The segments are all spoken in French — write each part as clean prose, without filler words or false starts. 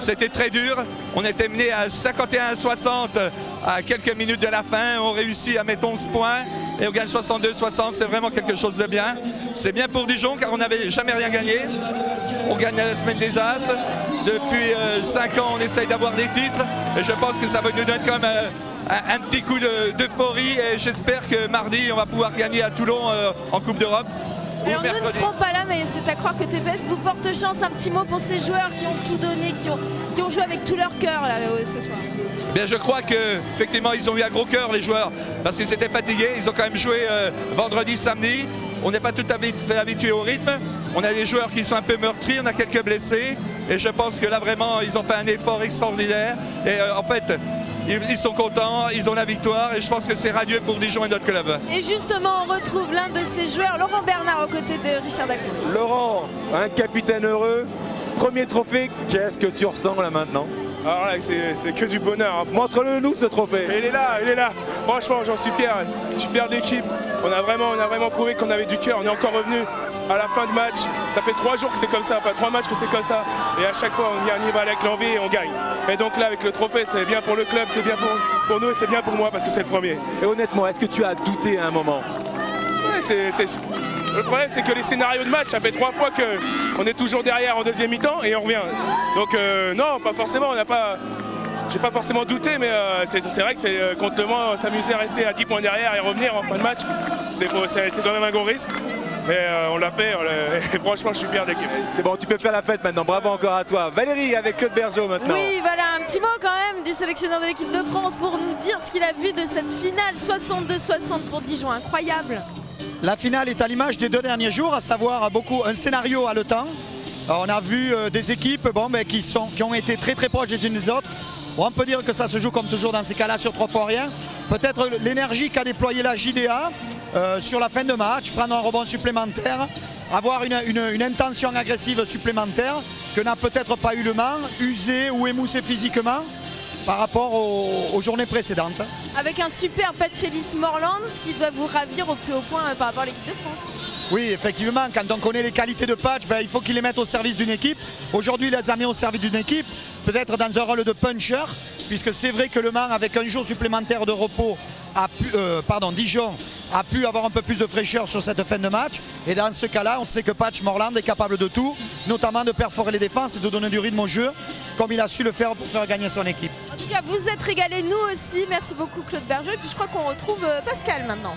C'était très dur, on était mené à 51-60 à quelques minutes de la fin, on réussit à mettre 11 points et on gagne 62-60, c'est vraiment quelque chose de bien. C'est bien pour Dijon car on n'avait jamais rien gagné, on gagne la semaine des As, depuis 5 ans on essaye d'avoir des titres et je pense que ça va nous donner quand même un petit coup d'euphorie et j'espère que mardi on va pouvoir gagner à Toulon en Coupe d'Europe. Alors nous ne serons pas là, mais c'est à croire que TPS vous porte chance. Un petit mot pour ces joueurs qui ont tout donné, qui ont joué avec tout leur cœur là, ce soir. Bien, je crois qu'effectivement ils ont eu un gros cœur les joueurs, parce qu'ils étaient fatigués, ils ont quand même joué vendredi, samedi. On n'est pas tout à fait habitué au rythme, on a des joueurs qui sont un peu meurtris, on a quelques blessés. Et je pense que là vraiment ils ont fait un effort extraordinaire. Et en fait, ils sont contents, ils ont la victoire et je pense que c'est radieux pour Dijon et notre club. Et justement, on retrouve l'un de ces joueurs, Laurent Bernard, aux côtés de Richard Dacou. Laurent, un capitaine heureux, premier trophée, qu'est-ce que tu ressens là maintenant? Alors là, c'est que du bonheur. Hein. Montre-le nous ce trophée. Mais il est là. Franchement, j'en suis fier. Je suis fier de l'équipe. On a vraiment prouvé qu'on avait du cœur. On est encore revenu à la fin de match. Ça fait 3 jours que c'est comme ça, enfin 3 matchs que c'est comme ça. Et à chaque fois, on y arrive avec l'envie et on gagne. Et donc là, avec le trophée, c'est bien pour le club, c'est bien pour nous et c'est bien pour moi parce que c'est le premier. Et honnêtement, est-ce que tu as douté à un moment? Ouais, le problème, c'est que les scénarios de match, ça fait 3 fois qu'on est toujours derrière en deuxième mi-temps et on revient. Donc non, pas forcément, j'ai pas forcément douté, mais c'est vrai que c'est contre Le Mans, s'amuser à rester à 10 points derrière et revenir en fin de match, c'est quand même un gros risque. Mais on l'a fait, et franchement je suis fier de l'équipe. C'est bon, tu peux faire la fête maintenant, bravo encore à toi. Valérie avec Claude Bergeau maintenant. Oui, voilà, un petit mot quand même du sélectionneur de l'équipe de France pour nous dire ce qu'il a vu de cette finale 62-60 pour Dijon, incroyable. La finale est à l'image des 2 derniers jours, à savoir un scénario haletant. On a vu des équipes qui ont été très proches les unes des autres. Bon, on peut dire que ça se joue comme toujours dans ces cas-là sur 3 fois rien. Peut-être l'énergie qu'a déployée la JDA sur la fin de match, prendre un rebond supplémentaire, avoir une intention agressive supplémentaire que n'a peut-être pas eu Le Mans, usé ou émoussé physiquement par rapport aux journées précédentes. Avec un super Patchelis Morland, ce qui doit vous ravir au plus haut point par rapport à l'équipe de France. Oui, effectivement, quand on connaît les qualités de Patch, il faut qu'il les mette au service d'une équipe. Aujourd'hui, il les a mis au service d'une équipe, peut-être dans un rôle de puncher, puisque c'est vrai que Le Mans, avec un jour supplémentaire de repos, Dijon a pu avoir un peu plus de fraîcheur sur cette fin de match. Et dans ce cas-là, on sait que Patch Morland est capable de tout, notamment de perforer les défenses et de donner du rythme au jeu, comme il a su le faire pour faire gagner son équipe. En tout cas, vous êtes régalés, nous aussi. Merci beaucoup Claude Bergeau. Et puis je crois qu'on retrouve Pascal maintenant.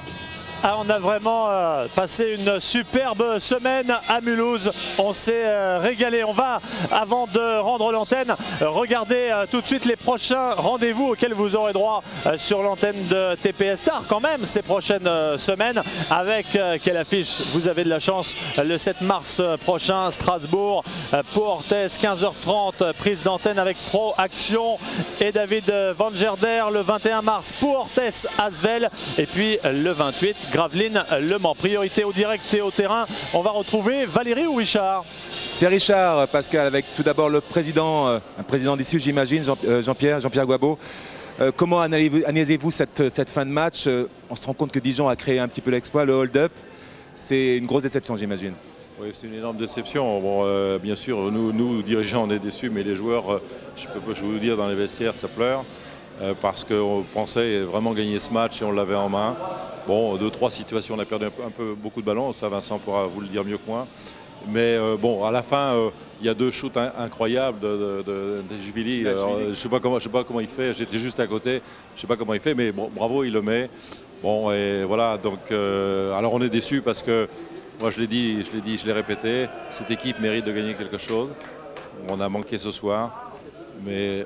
Ah, on a vraiment passé une superbe semaine à Mulhouse, on s'est régalé. On va, avant de rendre l'antenne, regarder tout de suite les prochains rendez-vous auxquels vous aurez droit sur l'antenne de TPS Star quand même ces prochaines semaines. Avec quelle affiche? Vous avez de la chance, le 7 mars prochain, Strasbourg, Pau-Orthez, 15h30, prise d'antenne avec Pro Action et David Van Gerder. Le 21 mars, Pau-Orthez, Asvel, et puis le 28, Gravelines, Le Mans. Priorité au direct et au terrain. On va retrouver Valérie ou Richard? C'est Richard, Pascal, avec tout d'abord le président, un président d'ici j'imagine, Jean-Pierre Guabeau. Comment analysez-vous cette fin de match? On se rend compte que Dijon a créé un petit peu l'exploit, le hold-up. C'est une grosse déception j'imagine. Oui, c'est une énorme déception. Bon, bien sûr, nous dirigeants, on est déçus, mais les joueurs, je peux vous dire, dans les vestiaires, ça pleure. Parce qu'on pensait vraiment gagner ce match et on l'avait en main. Bon, 2-3 situations, on a perdu beaucoup de ballons, ça Vincent pourra vous le dire mieux que moi. Mais bon, à la fin, il y a 2 shoots incroyables de Jvili. Je ne sais pas comment il fait, j'étais juste à côté, je ne sais pas comment il fait, mais bon, bravo, il le met. Bon, et voilà, donc, alors on est déçus parce que, moi je l'ai répété, cette équipe mérite de gagner quelque chose. On a manqué ce soir, mais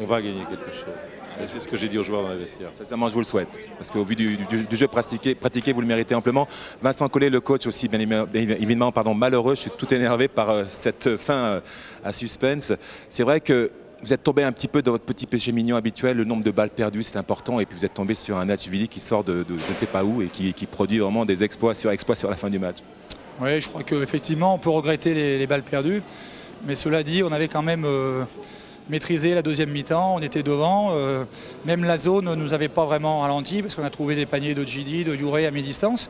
on va gagner quelque chose. Et c'est ce que j'ai dit aux joueurs dans les vestiaires. Sincèrement, je vous le souhaite. Parce qu'au vu du jeu pratiqué, vous le méritez amplement. Vincent Collet, le coach aussi, bien évidemment, malheureux. Je suis tout énervé par cette fin à suspense. C'est vrai que vous êtes tombé un petit peu dans votre petit péché mignon habituel. Le nombre de balles perdues, c'est important. Et puis vous êtes tombé sur un Natuvili qui sort de je ne sais pas où et qui produit vraiment des exploits sur la fin du match. Oui, je crois qu'effectivement, on peut regretter les balles perdues. Mais cela dit, on avait quand même maîtrisé la deuxième mi-temps, on était devant. Même la zone ne nous avait pas vraiment ralenti parce qu'on a trouvé des paniers de GD, de Youré à mi-distance.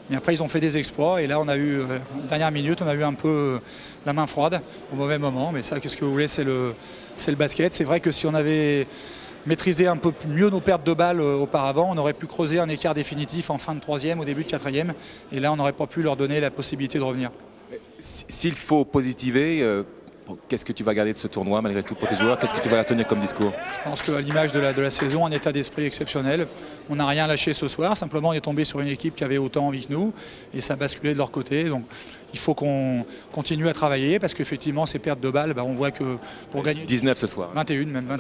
Mais après, ils ont fait des exploits. Et là, on a eu, dernière minute, on a eu un peu la main froide au mauvais moment. Mais ça, qu'est-ce que vous voulez, c'est le basket. C'est vrai que si on avait maîtrisé un peu mieux nos pertes de balles auparavant, on aurait pu creuser un écart définitif en fin de 3e, au début de 4e. Et là, on n'aurait pas pu leur donner la possibilité de revenir. S'il faut positiver, qu'est-ce que tu vas garder de ce tournoi malgré tout pour tes joueurs? Qu'est-ce que tu vas tenir comme discours? Je pense qu'à l'image de la saison, un état d'esprit exceptionnel. On n'a rien lâché ce soir, simplement on est tombé sur une équipe qui avait autant envie que nous et ça a basculé de leur côté. Donc il faut qu'on continue à travailler parce qu'effectivement ces pertes de balles, on voit que pour gagner 19 ce soir. 21 même,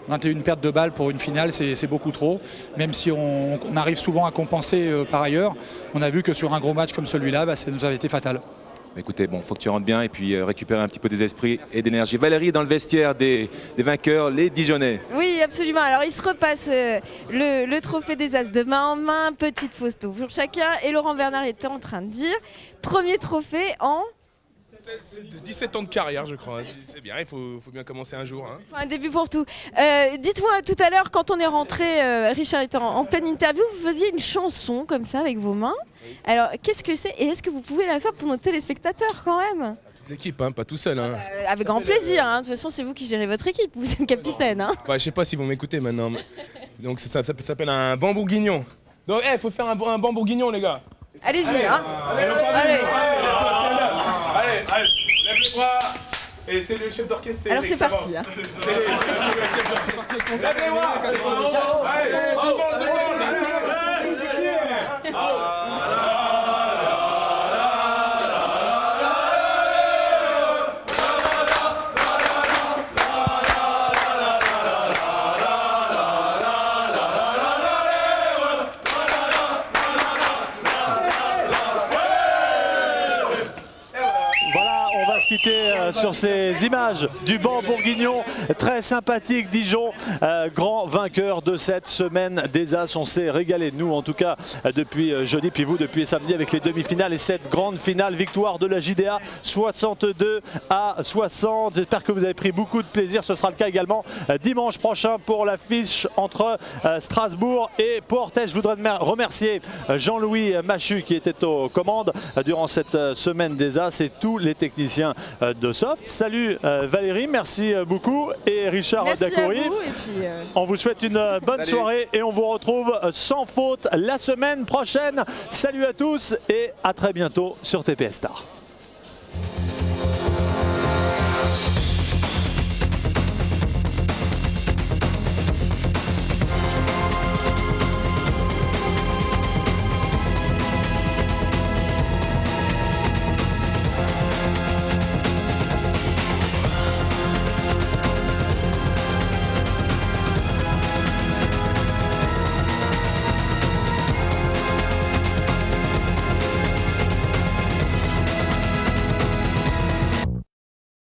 21 pertes de balles pour une finale, c'est beaucoup trop. Même si on arrive souvent à compenser par ailleurs, on a vu que sur un gros match comme celui-là, ça nous avait été fatal. Écoutez, bon, faut que tu rentres bien et puis récupérer un petit peu des esprits et d'énergie. Valérie, dans le vestiaire des vainqueurs, les Dijonais. Oui, absolument. Alors, ils se repassent le trophée des As de main en main, petite photo pour chacun. Et Laurent Bernard était en train de dire, premier trophée en... C'est 17 ans de carrière, je crois. C'est bien, il faut bien commencer un jour. Hein. Un début pour tout. Dites-moi, tout à l'heure, quand on est rentré, Richard était en pleine interview, vous faisiez une chanson comme ça avec vos mains. Alors, qu'est-ce que c'est et est-ce que vous pouvez la faire pour nos téléspectateurs quand même? Toute l'équipe, hein, pas tout seul. Hein. Avec grand plaisir. De toute façon, c'est vous qui gérez votre équipe. Vous êtes capitaine. Hein. Je sais pas s'ils vont m'écouter maintenant. Donc, ça s'appelle un banc bourguignon. Donc, il faut faire un banc bourguignon, les gars. Allez-y. Allez, allez, lève les bras. Et c'est le chef d'orchestre. Alors c'est parti. Hein. Sur ces images du banc bourguignon, très sympathique Dijon, grand vainqueur de cette semaine des As. On s'est régalé, nous en tout cas, depuis jeudi, puis vous depuis samedi avec les demi-finales et cette grande finale, victoire de la JDA 62-60. J'espère que vous avez pris beaucoup de plaisir. Ce sera le cas également dimanche prochain pour l'affiche entre Strasbourg et Pau-Orthez. Je voudrais remercier Jean-Louis Machu qui était aux commandes durant cette semaine des As et tous les techniciens de Soft. Salut Valérie, merci beaucoup et Richard Dacoury. On vous souhaite une bonne soirée et on vous retrouve sans faute la semaine prochaine. Salut à tous et à très bientôt sur TPS Star.